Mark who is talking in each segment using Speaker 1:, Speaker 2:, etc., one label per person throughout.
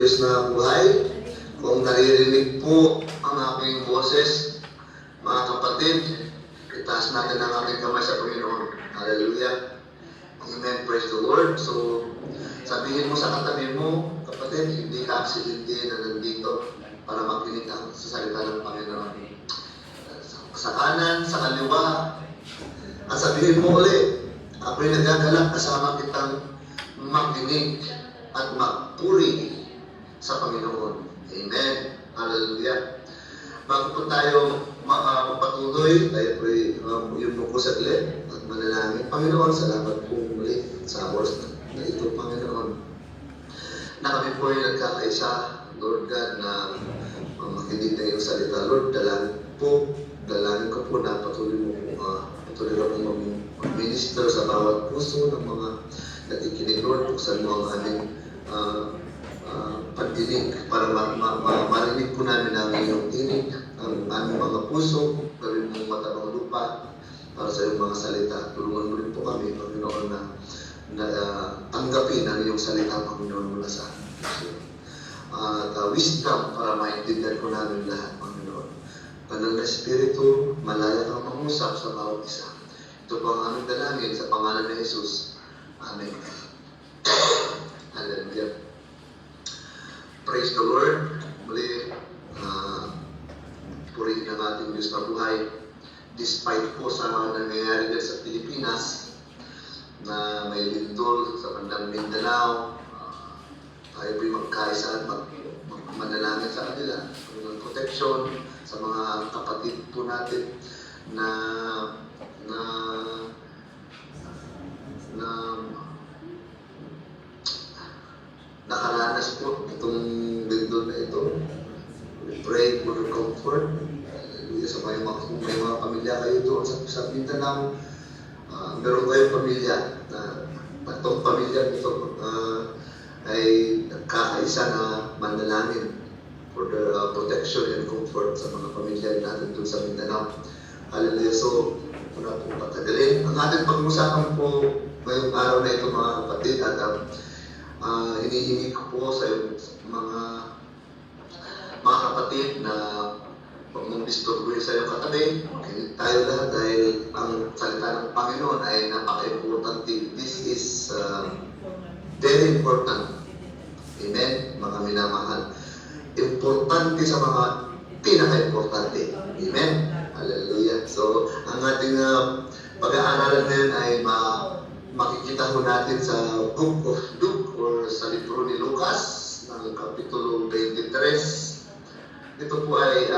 Speaker 1: Diyos na buhay. Kung naririnig po ang aking boses, mga kapatid, itaas natin ang aking kamay sa Panginoon. Hallelujah. Amen. Praise the Lord. So, sabihin mo sa katabi mo, kapatid, hindi ka aksidente na nandito para makinig ang sa salita ng Panginoon. Sa kanan, sa kaliwa, at sabihin mo ulit, ako'y nagagalak kasama kitang makinig at magpuri sa Panginoon. Amen. Hallelujah. Bago po tayo magpatuloy, tayo po yung po saglit at manalangin. Panginoon, salamat po muli sa oras na ito, Panginoon, na kami po ay nagkakaisa, Lord God, na makinig na iyong salita. Lord, dalangin ko po na patuloy na po mag-minister sa bawat puso ng mga nakikinig, Lord. Buksan mo ang aming pagdinig para marinig po namin ang iyong tinig, ang aming mga puso, gawin mong matabang lupa para sa iyong mga salita. Tulungan mo rin po kami, Panginoon, na tanggapin ang iyong salita, Panginoon, mula sa amin. At wisdom para maintindihan po namin lahat, Panginoon. Banal na Espiritu, malaya kang mangusap sa bawat isa. Ito po ang aming dalangin sa pangalan ni Jesus. Amen. Hallelujah. Praise the Lord. Muli, purihin ang ating Diyos na buhay. Despite po sa nangyayari din sa Pilipinas, na may lindol sa bandang Mindanao, tayo po'y magkaisa at manalangin sa kanila. Ng protection sa mga kapatid po natin na nakaranas po itong lindol na ito. We pray for the comfort. Sa may mga pamilya kayo doon sa Mindanao. Meron kayong pamilya na itong pamilya ito ay nagkakaisa na manalangin for the protection and comfort sa mga pamilya natin doon sa Mindanao. Hallelujah. So, muna po patagalin. Ang ating pag-usapan po ngayong araw na ito, mga kapatid, at hinihingi ko po sa mga kapatid na pag mong disturbuhin sa iyong katabi, tayo lahat dahil ang salita ng Panginoon ay napaka-importante. This is very important. Amen, mga minamahal. Importante sa mga pinaka-importante. Amen. Hallelujah. So, ang ating pag-aaralan ngayon ay makikita ko natin sa Book of Luke or sa libro ni Lucas ng Kapitulo 23. Ito po ay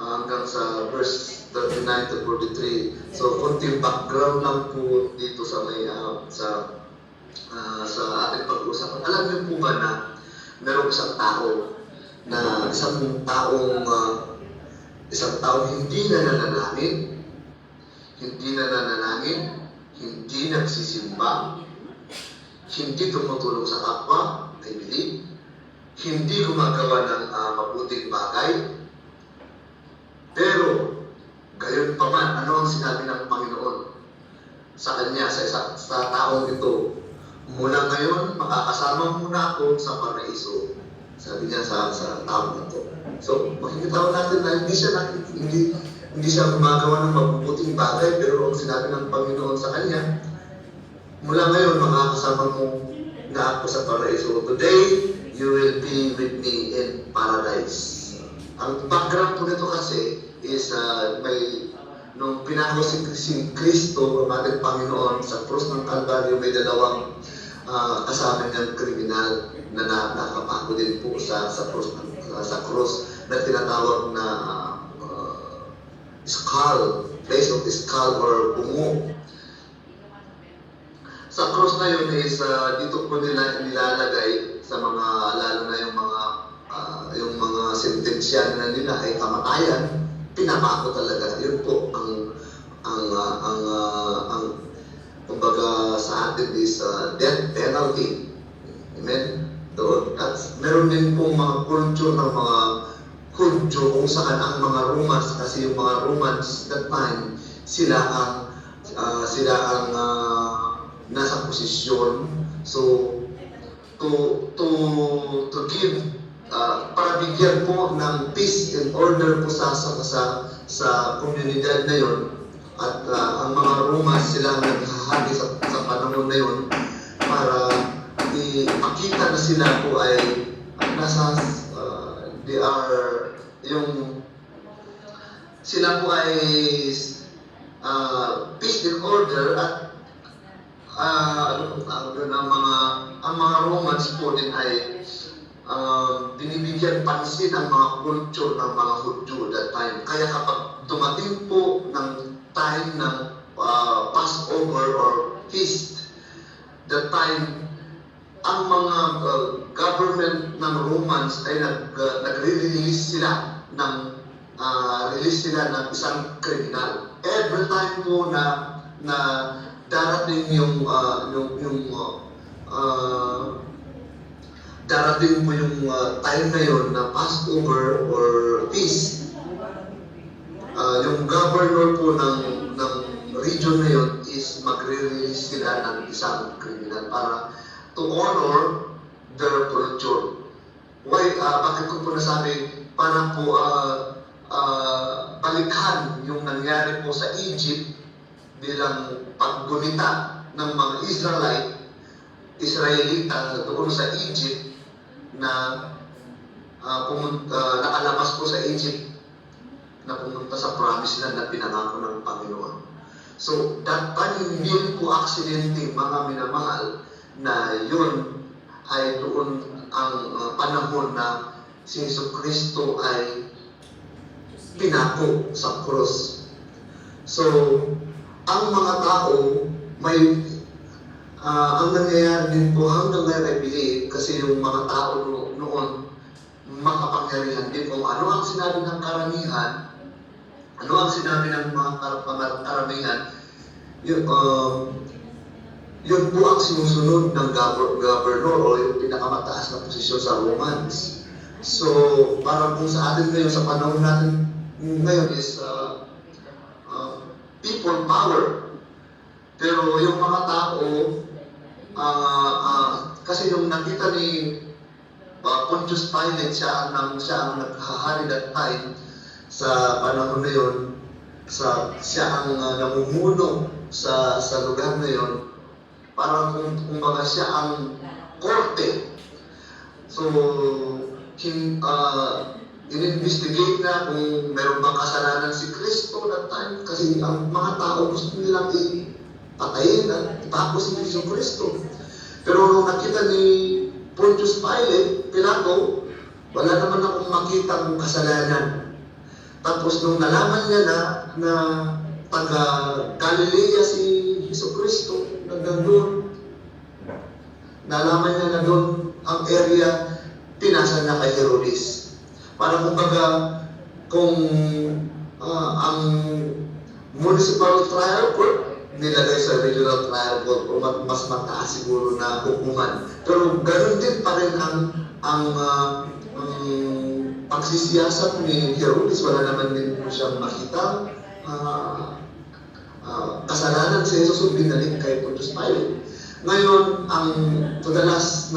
Speaker 1: hanggang sa verse 39 to 43. So, konting background lang po dito sa may sa ating pag-uusapan. Alam niyo po ba na merong isang taong hindi nananalangin, hindi nagsisimba, hindi tumutulong sa kapwa, I believe, hindi gumagawa ng mabuting bagay, pero gayon pa man, ano ang sinabi ng Panginoon sa kanya, sa taong ito? Mula ngayon, makakasama muna ako sa paraiso. Sabi niya sa taong ito. So, makikita natin na hindi siya gumagawa ng mabubuting bagay, pero ang sinabi ng Panginoon sa kanya, mula ngayon, makakasama mo na ako sa paraiso. Today, you will be with me in paradise. Ang background po nito kasi is nung pinako si Kristo, ang ating Panginoon, sa krus ng Kalbaryo, may dalawang kasama niyang kriminal na nakapako din po sa krus na tinatawag na skull, place of skull or bungo. Sa krus na yun is dito po nila nilalagay sa mga, lalo na yung mga sentensya na nila ay kamatayan, pinapako talaga. Yun po ang kumbaga sa atin is death penalty. Amen? Doon. At meron din po mga culture ng mga Hudyo kung saan ang mga Romans, kasi yung mga Romans that time, sila ang nasa posisyon. So, to give para bigyan po ng peace and order po sa komunidad na yon. At ang mga Romans sila ang naghahagi sa panahon na yon para ipakita na sila po ay nasa they are sila po ay peace and order at ang mga Romans po din ay binibigyan pansin ang mga culture ng mga Hudyo that time. Kaya kapag dumating po ng time ng Passover or feast, that time, ang mga government ng Romans ay nagre-release sila ng isang kriminal. Every time po na darating yung time na yun na Passover or feast, yung governor po ng region na yun is magre-release sila ng isang kriminal para to honor their culture. Why? Bakit ko po nasabi? Para po balikhan yung nangyari po sa Egypt bilang paggunita ng mga Israelita doon sa Egypt na nakalabas po sa Egypt na pumunta sa promised land na pinangako ng Panginoon. So, that time yun po aksidente, mga minamahal, na yun ay doon ang panahon na si Jesucristo ay pinako sa cross. So, ang mga tao may ang nangyayari din po hanggang ngayon ay believe kasi yung mga tao noon makapangyarihan din kung ano ang sinabi ng karamihan, ano ang sinabi ng mga karamihan, yun po ang sinusunod ng governor o yung pinakamataas na posisyon sa Romans. So, parang kung sa atin ngayon, sa panahon natin ngayon is people power. Pero yung mga tao, kasi yung nakita ni Pontius Pilate, siya ang naghahari that time sa panahon na yun, siya ang namumuno sa lugar na yun, parang kumbaga siya ang korte. So, in-investigate na kung meron bang kasalanan si Kristo that time kasi ang mga tao gusto nilang patayin at itapos si Kristo. Pero nung nakita ni Pontius Pilato, wala naman akong makita ng kasalanan. Tapos nung nalaman niya na taga Galilea si Jesucristo, nandun, nalaman niya na doon ang area, pinasa niya kay Herodes. Para kumbaga, kung ang municipal trial court nilagay sa regional trial court o mas mataas siguro na hukuman. Pero ganoon din pa rin ang pagsisiyasat ni Herodes. Wala naman din po siyang makita kasalanan si Jesus binalik kay Pontius Pilate. Ngayon, to the last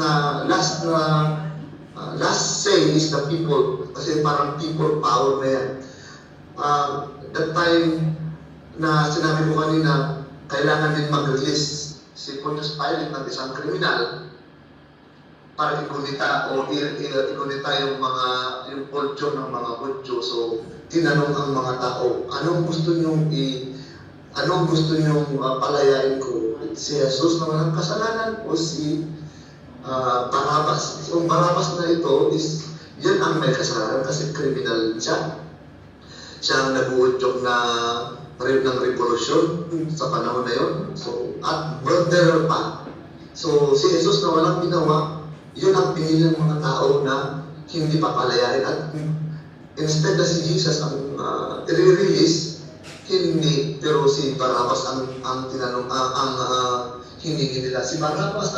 Speaker 1: say is the people, kasi parang people power na yan. That time na sinabi ko kanina, kailangan din mag-release si Pontius Pilate ng isang kriminal para ikunita o ikunita yung culture ng mga Hudyo. So, tinanong ang mga tao, anong gusto nyong palayain ko? Si Jesus na walang kasalanan o si Barabas? Yung Barabas na ito is, yan ang may kasalanan kasi kriminal siya. Siya ang nag-uudyok ng revolusyon sa panahon na yun. So, at murderer pa. So, si Jesus na walang ginawa, yun ang pinili ng mga tao na hindi papalayain. At instead na si Jesus ang i-release, hindi. Pero si Barabas ang tinanong, hiningi nila. Si Barabas,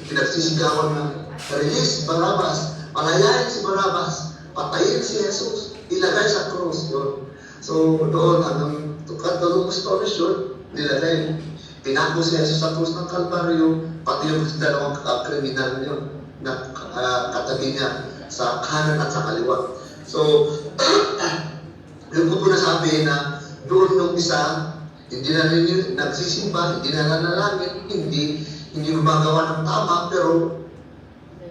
Speaker 1: pinagsisigawan na release Barabas, palayain si Barabas, patayin si Jesus, ilagay sa krus. Yun. So, doon, to cut the long story short, nilagay. pinako si Jesus sa krus ng Kalbaryo, pati yung dalawang kriminal yun na katabi niya sa kanan at sa kaliwa. So, yung ko po nasabi na doon nung isa, hindi na rin nagsisimba, hindi na nanalangin, hindi gumagawa ng tama, pero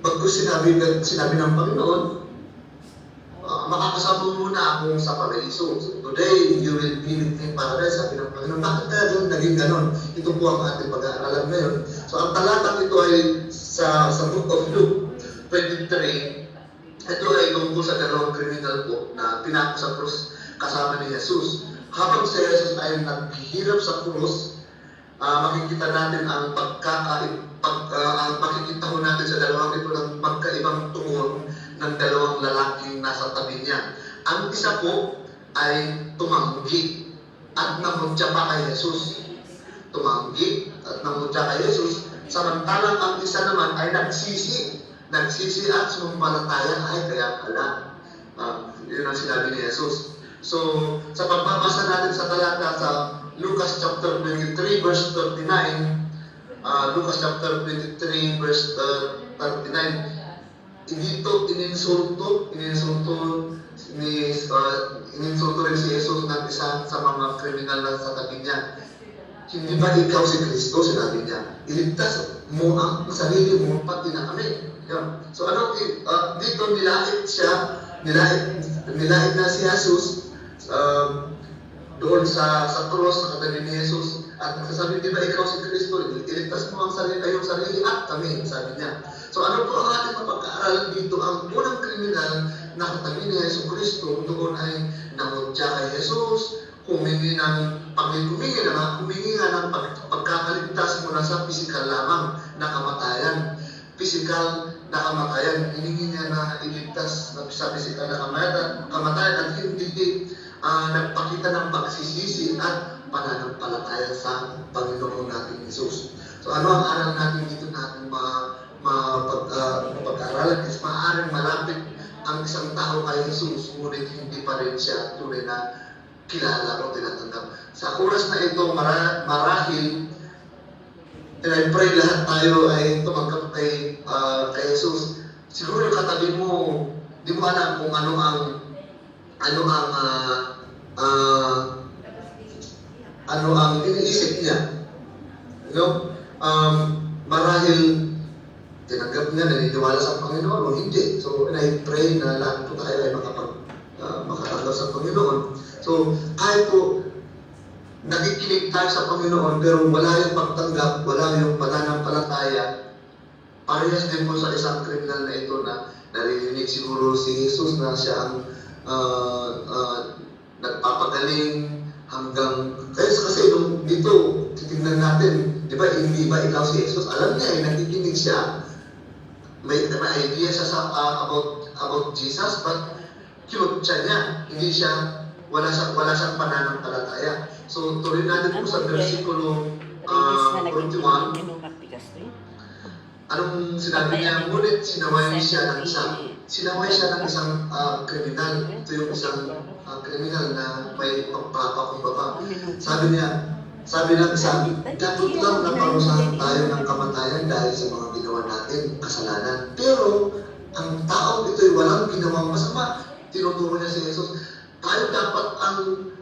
Speaker 1: pagkus sinabi ng Panginoon, makakasama muna ako sa paraiso. So, today, you will be with me in paradise. Sabi ng Panginoon, bakit kaya doon naging ganon? Ito po ang ating pag-aaralan ngayon. So, ang talatang ito ay sa Book of Luke 23. Ito ay tungkol sa dalawang kriminal po na pinako sa krus kasama ni Jesus. Habang si Jesus ay naghihirap sa krus, makikita natin ang makikita ko natin sa dalawang ito ng magkaibang tugon ng dalawang lalaking nasa tabi niya. Ang isa po ay tumanggi at namutya pa kay Jesus. Tumanggi at namutya kay Jesus, samantalang ang isa naman ay nagsisi at sumampalataya, ay kaya pala. Yun ang sinabi ni Jesus. So, sa pagbabasa natin sa talata sa Lucas chapter 23 verse 39, Lucas chapter 23 verse 39, dito ininsulto rin si Jesus ng isa sa mga kriminal na sa tabi niya. Hindi ba ikaw si Kristo? Sinabi niya. Iligtas mo ang sarili mo, pati na kami. Yeah. So dito nilait na si Jesus doon sa cross sa katabi ni Jesus. At sasabi, di ba ikaw si Kristo? Iligtas mo ang kayong sarili at kami, sabi niya. So ano po ang ating mapag-aaralan dito? Ang unang kriminal na katabi ni Yesu Kristo, doon ay namutya kay Jesus, humingi ng pagkakaligtas mula sa pisikal lamang na kamatayan. Pisikal na kamatayan, hiningi niya na iligtas sa pisikal na kamatayan at hindi nagpakita ng pagsisisi at pananampalataya sa Panginoon natin Jesus. So ano ang aral natin dito natin mapag-aralan is maaaring malapit ang isang tao kay Jesus, ngunit hindi pa rin siya tunay na kilala o tinatanggap. Sa oras na ito, marahil, and I pray lahat tayo ay tumanggap kay Jesus. Siguro yung katabi mo, di mo alam kung ano ang iniisip niya. Marahil tinanggap niya, naniniwala sa Panginoon o hindi. So, and I pray na lahat po tayo ay makatanggap sa Panginoon. So, kahit po nakikinig tayo sa Panginoon, pero wala yung pagtanggap, wala yung pananampalataya, parehas din po sa isang kriminal na ito na naririnig siguro si Jesus na siya ang nagpapagaling hanggang, kasi dito, titignan natin, di ba, hindi ba ikaw si Jesus? Alam niya, nakikinig siya, may idea siya about Jesus, but kinutya niya, hindi siya, wala siyang pananampalataya. So, tuloy natin po sa versikulo 21. Anong sinabi niya? Ngunit sinaway siya ng isang kriminal. Ito yung isang kriminal na may pagpapakumbaba. Sabi ng isa, dapat lang naparusahan tayo ng kamatayan dahil sa mga ginawa natin, kasalanan. Pero, ang taong ito'y walang ginawang masama. Tinuturo niya si Jesus, tayo dapat ang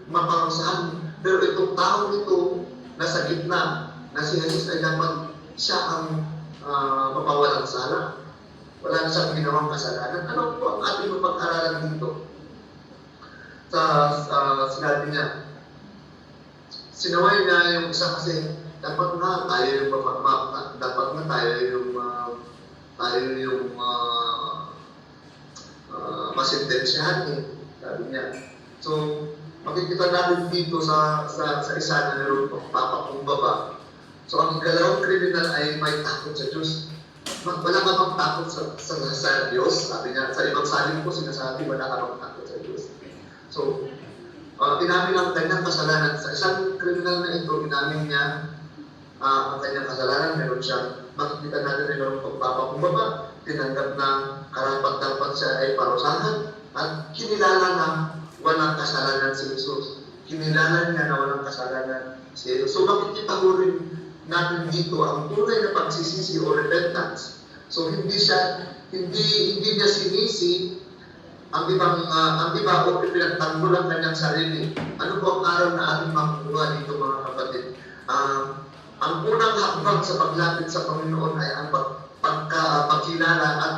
Speaker 1: maparusahan. Pero itong taong ito, nasa gitna, na si Jesus ay dapat siya ang mapawalang sala. Wala na siyang ginawang kasalanan. Ano po ang ating mapag-aralan dito? Sinabi niya, sinaway niya yung isa kasi dapat nga tayo yung masintensyahan eh, sabi niya. So, makikita natin dito sa isa na meron papakumbaba. So, ang dalawang kriminal ay may takot sa Diyos. Wala ka bang takot sa Diyos? Sabi niya, sa ibang saling po sinasabi, wala ka bang takot sa Diyos? So, inamin ang kanyang kasalanan. Sa isang kriminal na ito, inamin niya ang kanyang kasalanan. Meron siyang, makikita natin na meron pagpapakumbaba. Tinanggap na karapat-dapat siya ay parusahan. At kinilala na walang kasalanan si Jesus. Kinilala niya na walang kasalanan si Jesus. So makikita ko rin natin dito ang tunay na pagsisisi o repentance. So hindi niya sinisi ang iba o pinagtanggol ang kanyang sarili. Ano po ang aral na ating makukuha dito, mga kapatid? Ang unang hakbang sa paglapit sa Panginoon ay ang pagkilala at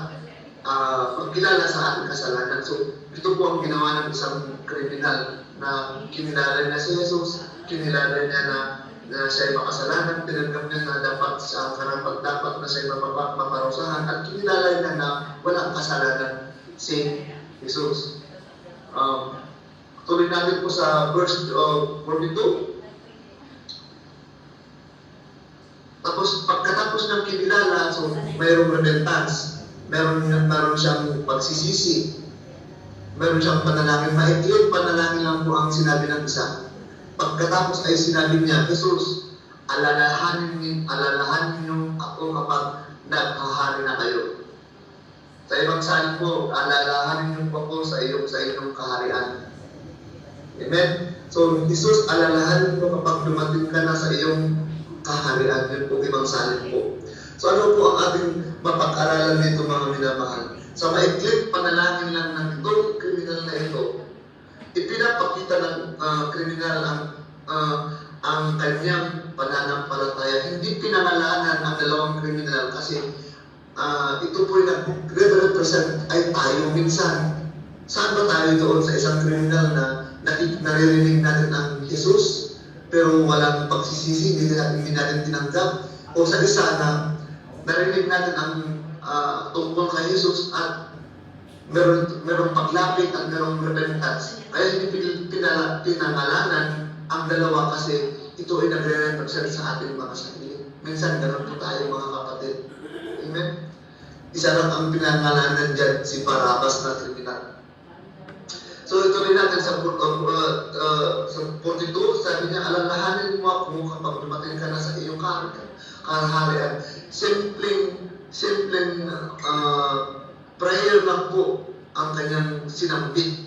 Speaker 1: pagkilala sa ating kasalanan. So ito po ang ginawa ng isang kriminal na kinilala niya si Jesus, kinilala niya na siya ay makasalanan, tinanggap niya na dapat sa karapat-dapat na siya ay maparusahan, at kinilala niya na walang kasalanan si Jesus. Tuloy natin po sa verse 42. Tapos pagkatapos ng kinilala, so mayroong repentance, meron siyang pagsisisi, meron siyang panalangin. Maikling panalangin lang po ang sinabi ng isa. Pagkatapos ay sinabi niya, Jesus, alalahanin niyo ako kapag naghahari na kayo. Sa ibang salin po, alalahanin niyo po ako sa inyong kaharian. Amen? So, Jesus, alalahanin mo kapag dumating ka na sa iyong kaharian. Yun po, ibang salin po. So, ano po ang ating mapag-aralan nito, mga minamahal? Sa maikling panalangin lang ng itong kriminal na ito, ipinapakita ng kriminal ang kanyang pananampalataya. Hindi pinangalanan ang dalawang kriminal kasi ito po yung nagre-represent ay tayo minsan. Saan ba tayo doon sa isang kriminal na naririnig natin ang Jesus pero walang pagsisisi, hindi natin tinanggap? O sa isa na narinig natin ang tungkol kay Jesus at merong paglapit at merong repentance. Kaya hindi pinangalanan ang dalawa kasi ito ay nagre-represent sa ating mga sarili. Minsan ganun po tayo, mga kapatid. Amen? Isa lang ang pinangalanan dyan, si Barabbas na kriminal. So ito rin natin sa 42, sabi niya, alalahanin mo ako kapag dumating ka na sa iyong kaharian. Simpleng prayer lang po ang kanyang sinambit.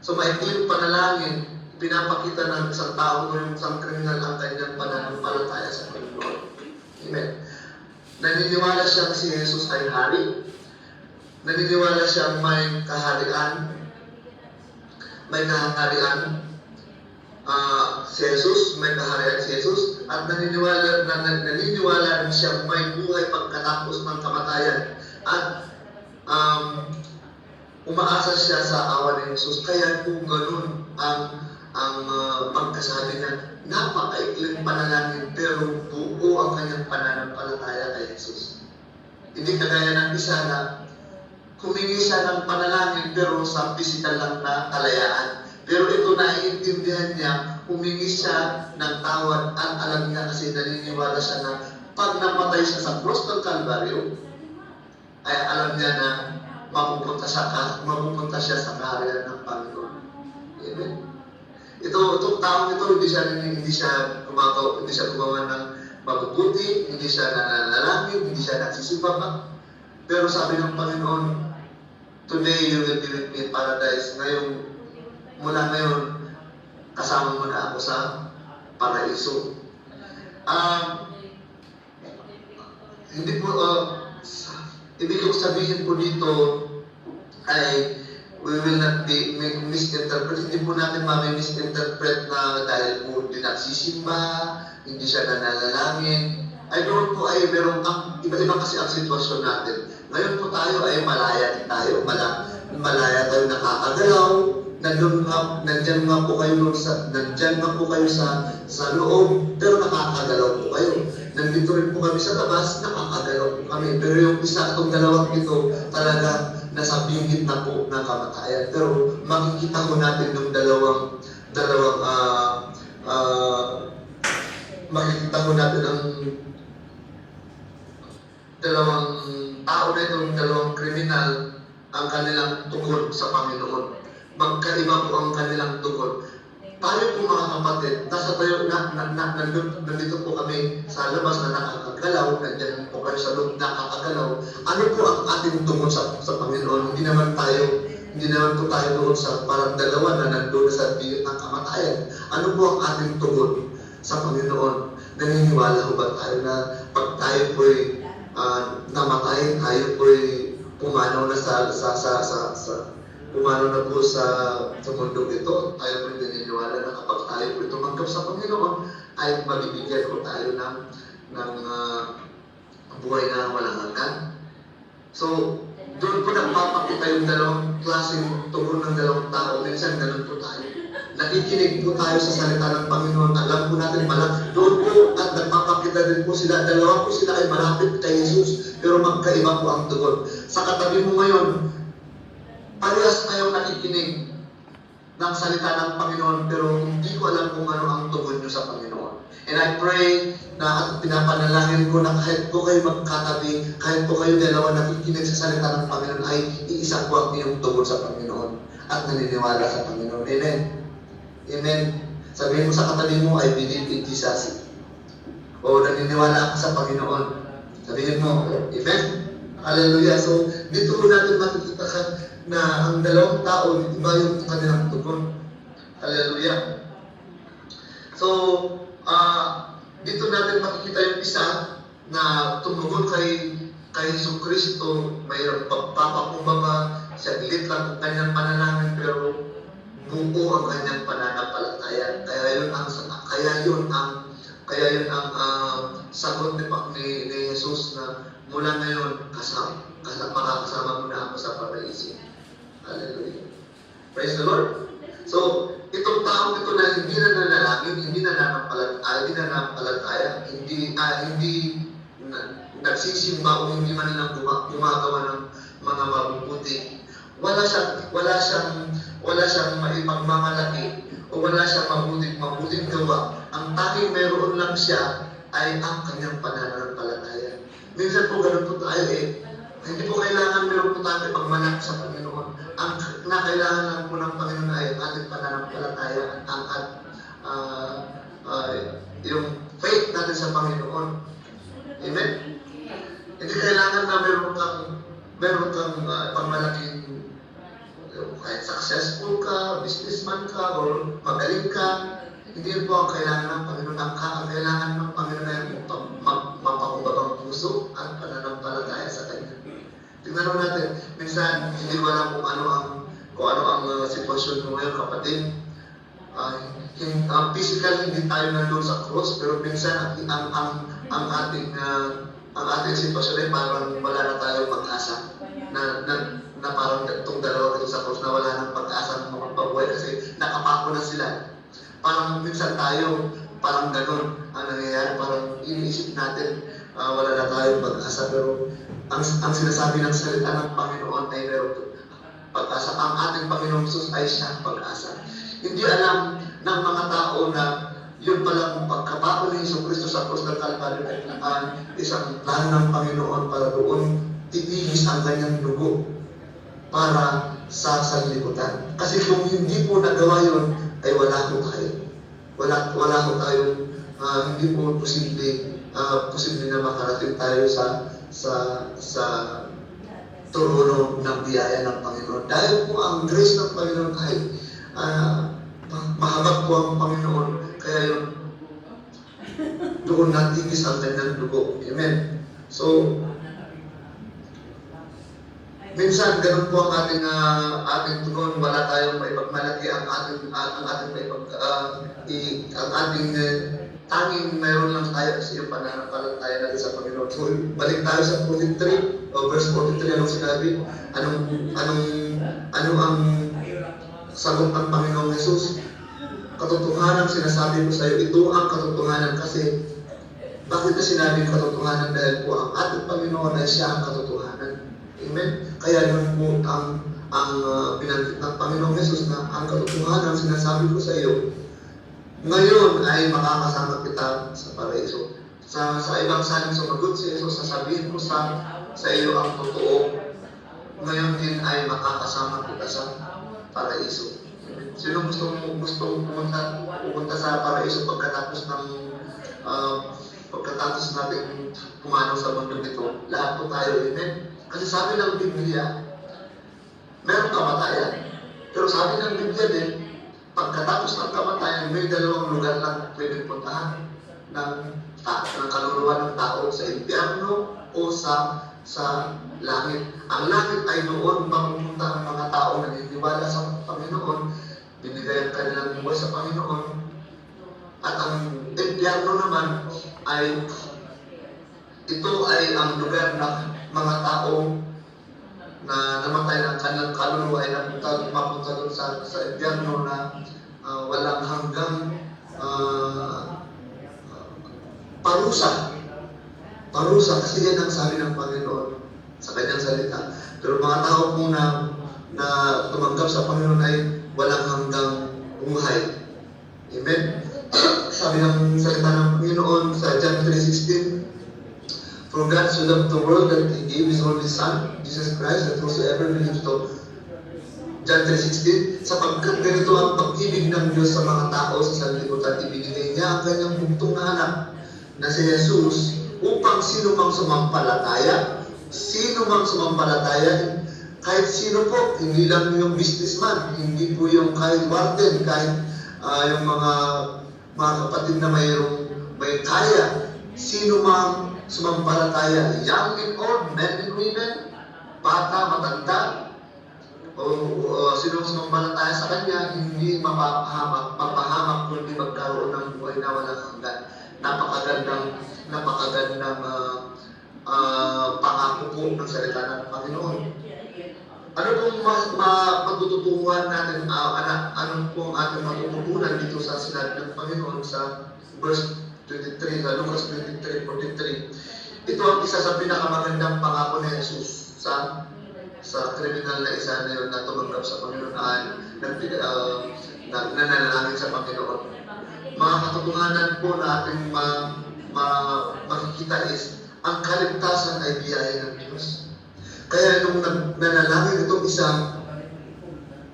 Speaker 1: So maikling panalangin, pinapakita ng isang tao o yung isang kriminal ang kanyang pananampalataya sa Panginoon. Amen. Naniniwala siyang si Jesus ay hari. Naniniwala siyang may kaharian. May kaharian si Jesus, may kaharian si Jesus, at naniniwala rin siyang may buhay pagkatapos ng kamatayan. At umaasa siya sa awa ni Jesus. Kaya kung ganun ang pagkasabi niya, napakaikling panalangin pero buo ang kanyang pananampalataya kay Jesus. Hindi kagaya ng isa na humingi siya ng panalangin pero sa physical lang na kalayaan. Pero ito naiintindihan niya, humingi siya ng tawad at alam niya kasi naniniwala siya na pag namatay siya sa cross ng Kalbaryo, ay alam niya na mapupunta siya sa kaharian ng Panginoon. Amen. Itong taong ito, hindi siya gumawa ng mabubuti, hindi siya nananalangin, hindi siya nagsisipa. Pero sabi ng Panginoon, today you will be with me in paradise. Mula ngayon, kasama mo na ako sa paraiso. Ibig kong sabihin po dito ay we will not be misinterpret. Hindi po natin misinterpret na dahil po hindi nagsisimba, hindi siya nananalangin. Ay doon po ay merong iba-iba kasi ang sitwasyon natin. Ngayon po tayo ay malaya din tayo. Malaya tayo nakakagalaw. Nandyan nga po kayo sa loob, pero nakakagalaw po kayo. Nandito rin po kami sa labas, nakakagalaw po kami. Pero yung itong dalawang ito, talaga nasa bingit na po ng kamatayan. Pero makikita ko natin yung makikita ko natin ang dalawang tao na itong dalawang kriminal, ang kanilang tukod sa Panginoon. Magkaiba po ang kanilang tukod. Tayo po mga kapatid, nandito po kami sa labas na nakakagalaw, nandiyan po kayo sa loob nakakagalaw. Ano po ang ating tukod sa Panginoon? Hindi naman po tayo doon sa parang dalawa na nandun sa biyot ng kamatayan. Ano po ang ating tukod sa Panginoon? Naniniwala ho ba tayo na pag tayo po'y namatay, tayo po'y pumanaw na pumanaw na po sa mundong ito? Tayo po'y naniniwala na kapag tayo po'y tumanggap sa Panginoon, ay mabibigyan ko tayo ng buhay na walang hanggan. So, doon po nagpapakita yung dalawang klaseng tugon ng dalawang tao. Minsan ganun po tayo. Nakikinig po tayo sa salita ng Panginoon. Alam po natin pala, doon po at nagpapakita din po sila. Dalawa po sila ay malapit kay Jesus, pero magkaiba po ang tugon. Sa katabi mo ngayon, parehas tayong nakikinig ng salita ng Panginoon, pero hindi ko alam kung ano ang tugon nyo sa Panginoon. And I pray na at pinapanalangin ko na kahit po kayo magkatabi, kahit po kayo dalawa nakikinig sa salita ng Panginoon, ay iisa po ang iyong tugon sa Panginoon at naniniwala sa Panginoon. Amen. Amen. Sabihin mo sa katabi mo, I believe in Jesus. O naniniwala ako sa Panginoon. Sabihin mo, Amen. Hallelujah. So, dito po natin makikita na ang dalawang tao, iba yung kanilang tugon. Hallelujah. So, dito natin makikita yung isa na tumugon kay Jesucristo, mayroong pagpapakumbaba, saglit lang ang kanyang panalangin, pero buo ang kanyang pananampalataya. Kaya yun ang sagot ni Jesus na mula ngayon makakasama mo na ako sa paraiso. Hallelujah. Praise the Lord. So, itong taong ito na hindi na nanalangin, hindi na nanampalataya, hindi nagsisimba o hindi man lang gumagawa ng mga mabubuti, wala siyang maipagmamalaki o wala siyang mabuting gawa. Ang tanging meron lang siya ay ang kanyang pananampalataya. Minsan po ganun po tayo hindi po kailangan meron po tayo pagmalaki sa Panginoon. Ang kailangan lang po ng Panginoon ay ang ating pananampalataya yung faith natin sa Panginoon. Amen? Hindi kailangan na meron kang pagmalaking kahit successful ka, businessman ka, or magaling ka. Hindi po ang kailangan ng Panginoon. Ang kailangan ng Panginoon ay mapakumbabang puso at pananampalataya sa Kanya. Tingnan mo natin, minsan hindi ko alam kung ano ang sitwasyon mo ngayon, kapatid. Physical hindi tayo nandun sa cross, pero minsan ang ating sitwasyon ay parang wala na tayong pag-asa na parang itong dalawa ito sa cross na wala nang pag-asa ng mga pabuhay kasi nakapako na sila. Parang minsan tayo, parang ganun ang nangyayari, parang iniisip natin wala na tayong pag-asa, pero ang sinasabi ng salita ng Panginoon ay meron pag-asa. Ang ating Panginoon Jesus ay siyang pag-asa. Hindi alam ng mga tao na yun pala kung pagkapako ni Jesucristo sa krus ng Kalbaryo ay isang plano ng Panginoon para doon titigis ang kanyang dugo para sa sanlibutan. Kasi kung hindi po nagawa yun, ay wala ko tayo. Wala ko tayo, hindi po posible na makarating tayo sa trono ng biyaya ng Panginoon. Dahil po ang grace ng Panginoon ay mahabag po ang Panginoon, kaya yun doon natigis ang kanyang dugo. Amen. So, minsan ganun po ang ating tugon, wala tayong maipagmalaki ang ating tanging mayroon lang tayo sa iyong pananampalataya natin sa Panginoon. So, balik tayo sa 43, verse 43, anong sinabi? Ano ang sagot ng Panginoong Jesus? Katotohanan sinasabi ko sa iyo, ito ang katotohanan. Kasi bakit na sinabing katotohanan? Dahil po ang ating Panginoon ay siya ang katotohanan. Amen? Kaya yun po ang binanggit ng Panginoong Jesus na ang katotohanan sinasabi ko sa iyo, ngayon ay makakasama kita sa paraiso. Sa ibang saling sumagot si Jesus, sasabihin ko sa iyo ang totoo, ngayon din ay makakasama kita sa paraiso. Sino gustong pumunta sa paraiso pagkatapos natin pumanaw sa mundo nito? Lahat po tayo, amen? Kasi sabi ng Biblia, meron kamatayan. Pero sabi ng Biblia din, pagkatapos ng kamatayan, may dalawang lugar lang pwedeng puntahan. ng kaluluwa ng tao sa impyerno o sa langit. Ang langit ay doon mapupunta ang mga tao na naniniwala sa Panginoon, binigay ang kanilang buhay sa Panginoon. At ang impyerno naman ay ito ay ang lugar na mga tao na namatay ng kanilang kaluluwa ay mapunta doon sa impyerno na walang hanggang parusa. Parusa, kasi yan ang sabi ng Panginoon sa kanyang salita. Pero mga tao po na tumanggap sa Panginoon ay walang hanggang buhay. Amen? Sabi ng salita ng Panginoon sa John 3:16, "For God so loved the world that He gave His only Son, Jesus Christ, that whosoever believes to." John 3:16, "Sapagkat ganito ang pag-ibig ng Diyos sa mga tao sa sanlibutan, ibinigay niya ang kanyang bugtong na anak na si Jesus upang sino mang sumampalataya, kahit sino po, hindi lang yung businessman, hindi po yung kahit warden, kahit yung mga kapatid na may kaya, sino mang sumampalataya, young and old, men and women, bata, matanda, o sino sumampalataya sa Kanya, hindi mapahamak, kundi magkaroon ng buhay na walang hanggan. Napakagandang pangako po ng salita ng Panginoon. Ano pong matututuhan natin, ano pong ating matututunan dito sa sinabi ng Panginoon sa verse 23, sa Lucas 23:43. Ito ang isa sa pinakamagandang pangako ni Jesus sa kriminal na isa na yun na tumanggap sa Panginoon at nananalangin sa Panginoon. Mga katotohanan po na ating makikita is ang kaligtasan ay biyaya ng Diyos. Kaya nung nanalangin itong isa,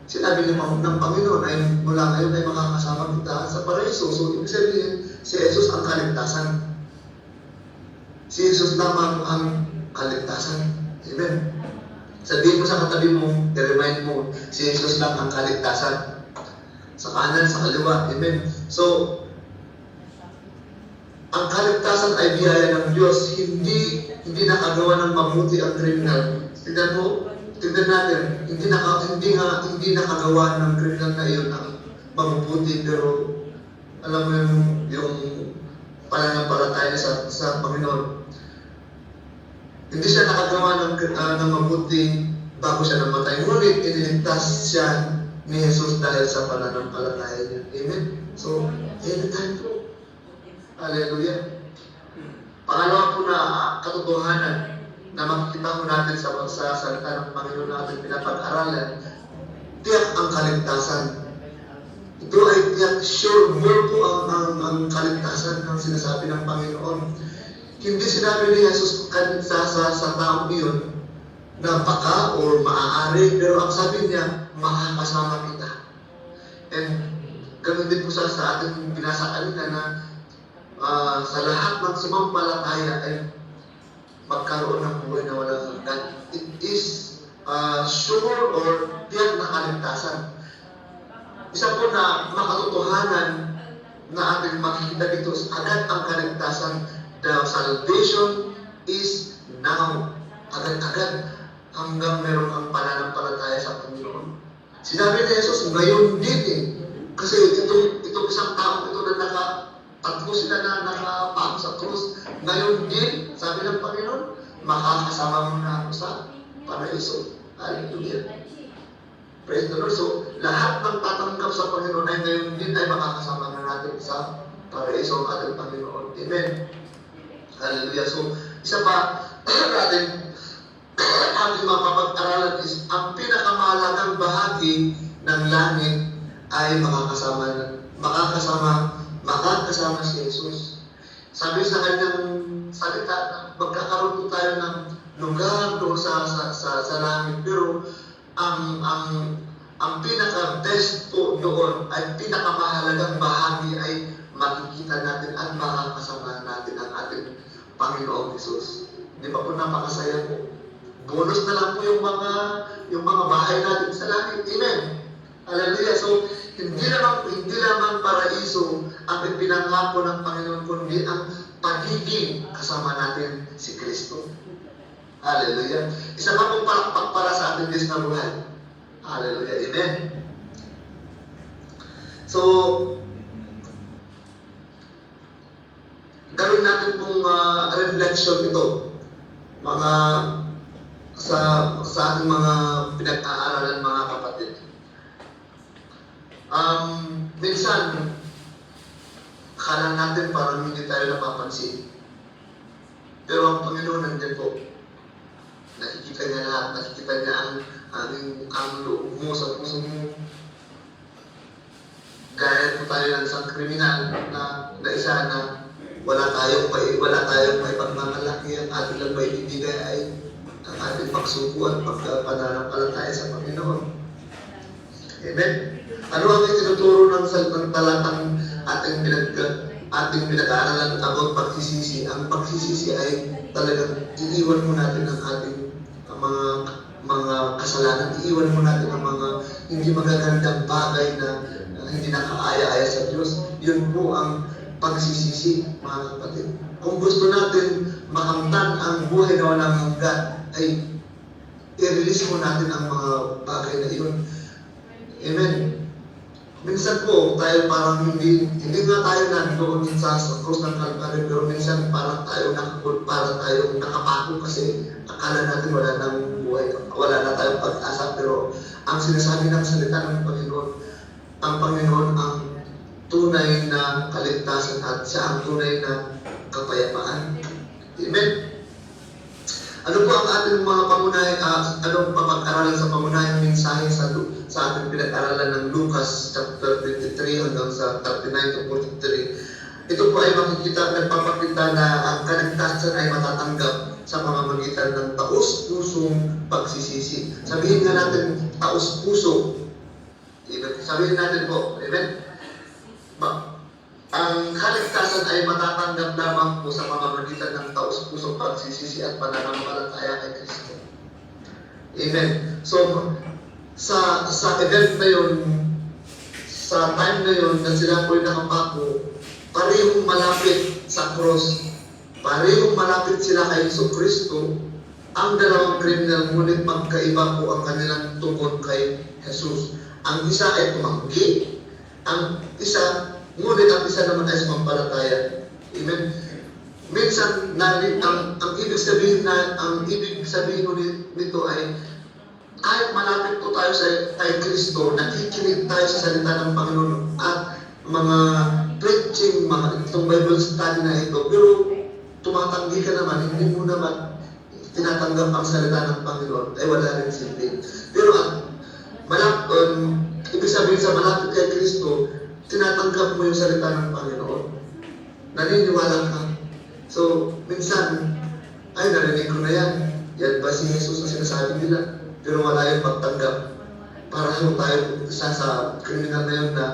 Speaker 1: sinabi ng Panginoon ay mula ngayon ay makakasama kita sa paraiso. So, ibig sabihin, si Jesus ang kaligtasan. Si Jesus lamang ang kaligtasan. Amen. Sabihin mo sa katabi mo, i-remind mo, si Jesus lang ang kaligtasan. Sa kanan, sa kaliwa. Amen. So, ang kaligtasan ay biyaya ng Diyos. Hindi nakagawa ng mabuti ang kriminal. Tignan natin, hindi nakagawa ng kriminal na iyon ang mabubuti, pero alam mo yung pananampalataya sa Panginoon. Hindi siya nakagawa ng mabuti bago siya namatay. Ngunit iniligtas siya ni Jesus dahil sa pananampalataya niya. Amen? So, anytime po. Hallelujah. Pangalawa po na katotohanan na makikita po natin sa salita ng Panginoon natin pinapag-aralan, tiyak ang kaligtasan. Ito ay tiyak, sure, more po ang kaligtasan ng sinasabi ng Panginoon. Hindi sinabi ni Jesus sa taong iyon na baka o maaari, pero ang sabi niya, makakasama kita. And ganun din po sa ating binasa kanina na sa lahat ng sumampalataya ay magkaroon ng buhay na walang hanggan. It is sure or tiyak na kaligtasan. Isa po na makatotohanan na ating makikita dito, agad ang kaligtasan. The salvation is now. Agad-agad hanggang meron ang pananampalataya sa Panginoon. Sinabi ni Jesus, ngayon din eh. Kasi itong isang tao ito na tatlo sila na nakapako sa krus. Ngayon din, sabi ng Panginoon, makakasama mo na ako sa paraiso. Hallelujah. Praise the Lord. So, lahat ng tatanggap sa Panginoon ay ngayon din ay makakasama na natin sa paraiso ng ating Panginoon. Amen. Hallelujah. So, isa pa natin ating mapapag-aralan is ang pinakamahalagang bahagi ng langit ay makakasama si Jesus. Sabi sa kanyang salita, magkakaroon po tayo ng lugar doon sa langit. Pero ang pinaka-best po doon ay pinakamahalagang bahagi ay makikita natin at makakasama natin ang ating Panginoong Jesus. Di ba po napakasaya po? Bonus na lang po yung mga bahay natin sa langit. Amen. Hallelujah. So, hindi lamang paraiso ang ipinangako ng Panginoon, kundi ang pagiging kasama natin si Kristo. Hallelujah. Isa pa pong palakpak para sa ating Diyos na buhay. Hallelujah. Amen. So, gawin natin pong reflection ito. Mga sa ating mga pinag-aaralan, mga kapatid. Minsan, akala natin parang hindi tayo napapansin. Pero ang Panginoon nandiyan po. Nakikita niya lahat. Nakikita niya ang loob mo sa puso mo. Gaya po tayo ng isang kriminal na isa na wala tayong may pagmamalaki. Ang ating lang may ibigay ay ang ating pagsuko at pagpananampalataya sa Panginoon. Amen? Ano ang itinuturo ng talatang ating pinag-aaralan about pagsisisi? Ang pagsisisi ay talagang iiwan mo natin ang ating mga kasalanan. Iiwan mo natin ang mga hindi magagandang bagay na hindi nakaaya-aya sa Diyos. Yun po ang pagsisisi, mga kapatid. Kung gusto natin makamtan ang buhay na walang hanggan, ay i-release mo natin ang mga bagay na iyon. Amen. Minsan po, tayo parang hindi nga tayo nandoon sa cross ng Calvary, pero minsan parang tayo nakapako kasi akala natin wala nang buhay, wala na tayong pag-asa, pero ang sinasabi ng salita ng Panginoon, ang Panginoon ang tunay na kaligtasan at siya ang tunay na kapayapaan. Amen. Ano po ang ating mga anong papag-aralan sa pamunayang mensahe sa ating pinag-aralan ng Lucas chapter 23 hanggang sa 39 to 43. Ito po ay nagpapakita na ang kaligtasan ay matatanggap sa pamamagitan ng taos-pusong pagsisisi. Sabihin nga natin, taos-puso. Sabihin natin po, amen? Ang kaligtasan ay matatanggap lamang po sa pamamagitan ng taos-pusong pagsisisi at pananampalataya kay Kristo. Amen. So, sa event na yun, sa time na yun na sila po'y nakapako, parehong malapit sa cross, parehong malapit sila kay Yesu Kristo, ang dalawang criminal, ngunit magkaiba po ang kanilang tungkol kay Jesus. Ang isa ay tumanggi, ang isa naman ay sumampalataya. Amen. Minsan, ang ibig sabihin nito ay kahit malapit po tayo kay Kristo, nakikinig tayo sa salita ng Panginoon at mga preaching, itong Bible study na ito, pero tumatanggi ka naman, hindi mo naman tinatanggap ang salita ng Panginoon, ay wala rin silbi. Pero ibig sabihin sa malapit kay Kristo, tinatanggap mo yung salita ng Panginoon. Naniniwala ka. So, minsan, ay narinig ko na yan. Yan ba si Jesus na sinasabi nila? Pero wala yung pagtanggap. Para tayo isa sa kriminal na yun na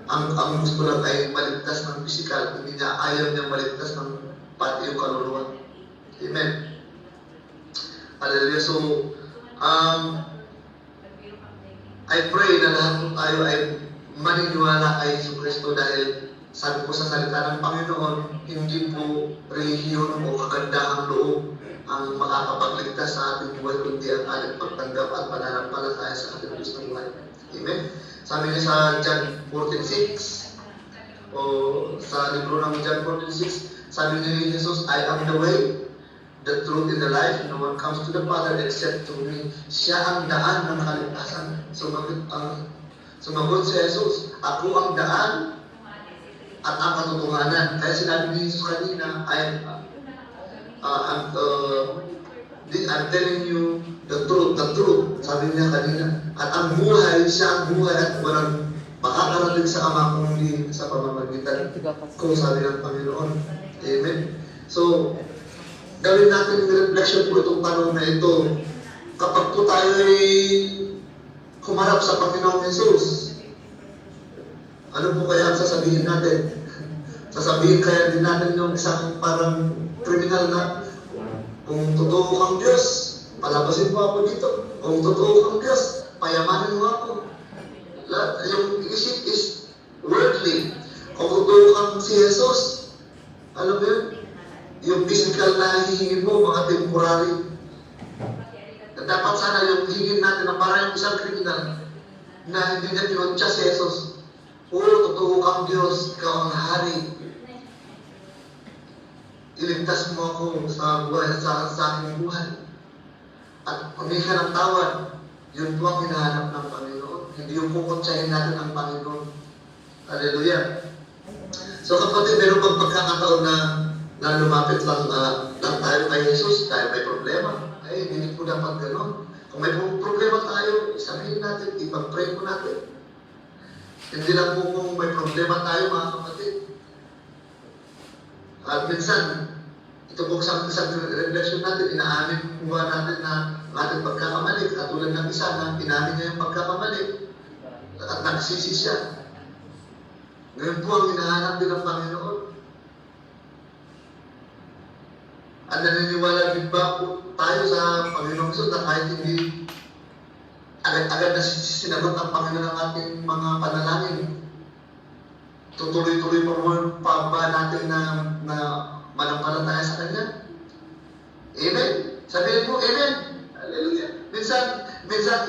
Speaker 1: ang gusto lang ay maligtas ng physical. Hindi niya ayaw niya maligtas ng pati yung kaluluwa. Amen. Hallelujah. So, I pray na lahat po tayo ay maniniwala kay Yesu Kristo dahil sabi po sa salita ng Panginoon, hindi po relihiyon o kagandahang loob ang makakapagligtas sa ating buhay, kundi ang ating pagtanggap at pananampalataya sa ating Diyos ng buhay. Amen? Sabi niya sa John 14:6 o sa libro ng John 14:6, sabi niya ni Jesus, I am the way, the truth, and the life. No one comes to the Father except through me. Siya ang daan ng kaligtasan. Sumagot si Jesus, ako ang daan at ang katotohanan. Kaya sinabi ni Jesus kanina, I'm telling you the truth. Sabi niya kanina. At ang buhay, siya ang buhay at walang makakarating sa Ama kung hindi sa pamamagitan ko, sabi ng Panginoon. Amen. So, gawin natin yung reflection po itong tanong na ito. Kapag po tayo ay kumarap sa Panginoong Jesus, ano po kaya ang sasabihin natin? Sasabihin kaya din natin yung isang parang kriminal na, kung totoo kang Diyos, palabasin mo ako dito. Kung totoo kang Diyos, payamanin mo ako. Yung isip is worldly. Kung totoo kang si Jesus. Alam mo yun? Yung physical na hihingin mo, mga temporary. Na dapat sana yung hingin natin na parang yung isang kriminal na hindi niya pinuncha si Jesus. Totoo kang Diyos, ikaw ang hari. Iligtas mo ako sa buhay at sa aking buhay. At humingi ka ng tawad. Yun po ang hinahanap ng Panginoon. Hindi yung kukuntsahin natin ang Panginoon. Hallelujah. So kapatid, meron bang pagkakataon na lumapit lang tayo kay Jesus, tayo may problema? Ay, hindi po dapat gano'n. Kung may problema tayo, sabihin natin, ipag-pray po natin. Hindi lang po kung may problema tayo, mga kapatid. At minsan, ito po sa reflection natin, inaamin po ba natin na ating pagkakamali, katulad ng isa na inamin niya yung pagkakamali at nagsisi siya. Ngayon po ang hinahanap din ng Panginoon. At naniniwala din ba po tayo sa Panginoon Jesús na kahit hindi agad-agad na sinagot ang Panginoon ng ating mga panalangin, tutuloy-tuloy pa ba natin na manampalataya sa Kanya? Amen? Sabihin mo, Amen? Hallelujah. Minsan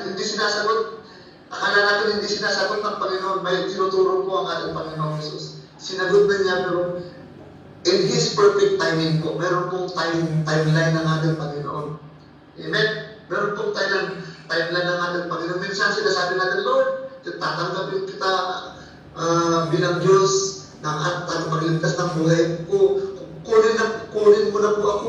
Speaker 1: hindi sinasagot. Akala natin hindi sinasagot ng Panginoon. May tinuturo po ang ating Panginoon Jesus. Sinagot na niya, pero in His perfect timing po, meron pong timeline ng ating Panginoon. Amen? Meron pong timeline ng ating Panginoon. Minsan sinasabi natin, Lord, tatanggapin kita bilang Diyos at magligtas ng buhay ko. Kunin mo na po ako.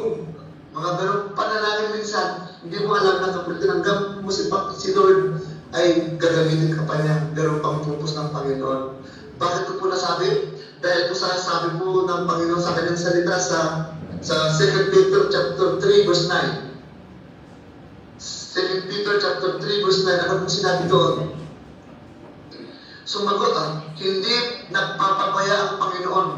Speaker 1: Mga ganun panalangin minsan, hindi mo alam na kapag tinanggap mo si Lord, ay gagamitin ka pa niya. Meron pang purpose ng Panginoon. Bakit ko po nasabi? Dahil po sabi po ng Panginoon sa kanyang salita sa 2 Peter chapter 3 verse 9. 2 Peter chapter 3 verse 9, ano po sinabi doon? Sumagot hindi nagpapabaya ang Panginoon.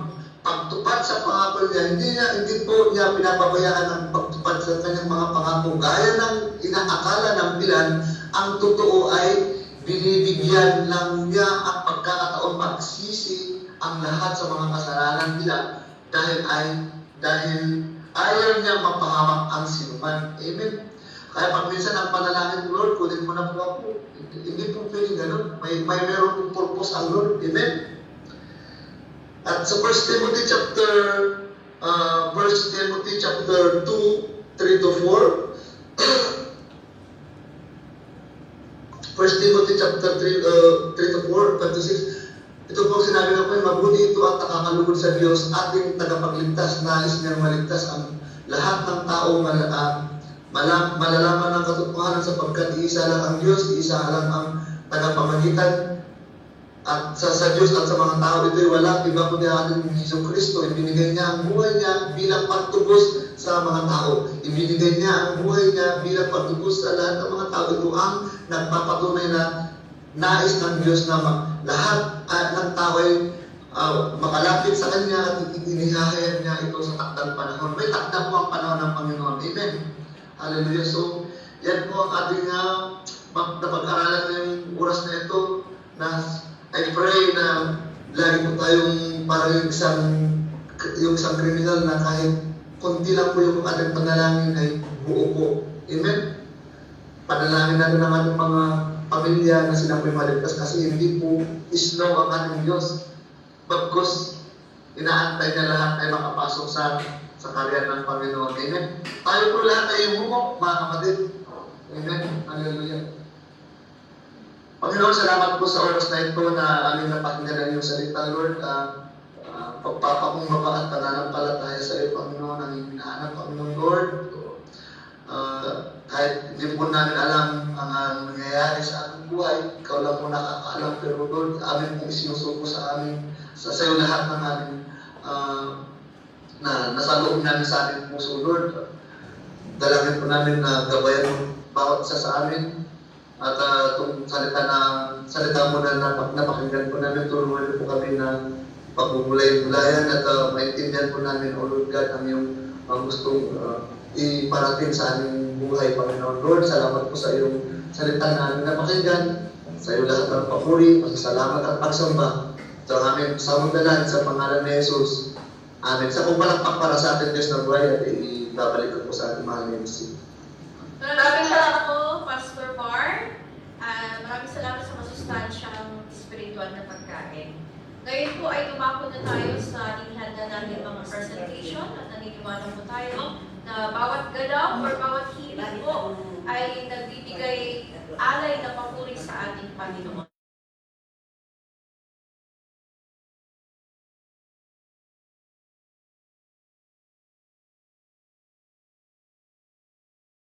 Speaker 1: Pagtupad sa pangako niya, hindi po niya pinapabayaan ang pagtupad sa kanyang mga pangako. Gaya ng inaakala ng ilan, ang totoo ay binibigyan lang niya ang pagkakataon magsisi ang lahat sa mga kasalanan nila dahil ayaw niya mapahamak ang sinuman. Amen. Kaya pag minsan ang panalangin, Lord, kunin mo na po ako. Hindi po pwede ganun. May meron pong purpose ang Lord. Amen. At sa 1 Timothy chapter 2, 3 to 4, 1 Timothy chapter 3 to 4, 5 to 6, ito po sinabi na po, mabuti ito at nakakalugod sa Diyos, ating tagapagligtas, nais niyang maligtas ang lahat ng tao malalaman ng katotohanan sapagkat iisa lang ang Diyos, iisa lang ang tagapamagitan. At sa Diyos at sa mga tao, ito'y wala iba kundi ating Hesus Kristo. Ibinigay niya ang buhay niya bilang pagtubos sa mga tao. Ibinigay niya ang buhay niya bilang pagtubos sa lahat ng mga tao. Ito ang nagpapatunay na nais ng Diyos na lahat ng tao ay makalapit sa Kanya at inihahayag niya ito sa takdang panahon. May takdang po ang panahon ng Panginoon. Amen. Hallelujah. So, yan po ang ating napag-aralan ngayong oras na ito na I pray na lagi po tayong parang yung isang kriminal na kahit konti lang po yung ating panalangin ay buo po. Amen? Panalangin natin ang ating mga pamilya na sila po'y maligtas kasi hindi po slow ang ating Diyos. Bagkus, inaantay na lahat ay makapasok sa karyan ng Panginoon. Amen? Tayo po lahat ay bumok, mga kapatid. Amen? Hallelujah. Panginoon, salamat po sa oras na ito na aming napakinggan ang iyong salita, Lord. Pagpapakumbaba at pananampalataya sa iyo, Panginoon, ang iyong hinahanap, Panginoon, Lord. Kahit hindi po namin alam ang nangyayari sa aming buhay, ikaw lang po nakakaalam, pero Lord, amin pong isinusuko sa amin, sa iyo lahat ng aming na nasa loob namin sa aming puso, Lord. Dalangin po namin na gabayan mo bawat isa sa amin. At itong salita mo na napakinggan po namin, tulungan po kami na pagbubulay-bulayan at maintindihan po namin, O Lord God, ang iyong gustong iparating sa aming buhay, Panginoon. Lord, salamat po sa iyong salita na aming napakinggan. Sa iyo lahat ng papuri, pasasalamat at pagsamba. Ito ang aming samandalan sa pangalan ni Jesus. Amen. Sa pagpalakpak para sa ating Diyos na buhay at ibabalik ko po sa ating mahal na MC.
Speaker 2: Maraming salamat po, Pastor Bar. Maraming salamat sa masustansyang spiritual na pagkain. Ngayon po ay dumako na tayo sa inihanda natin mga presentation at naniniwala po tayo na bawat galaw or bawat hilig po ay nagbibigay alay na papuri sa ating Panginoon.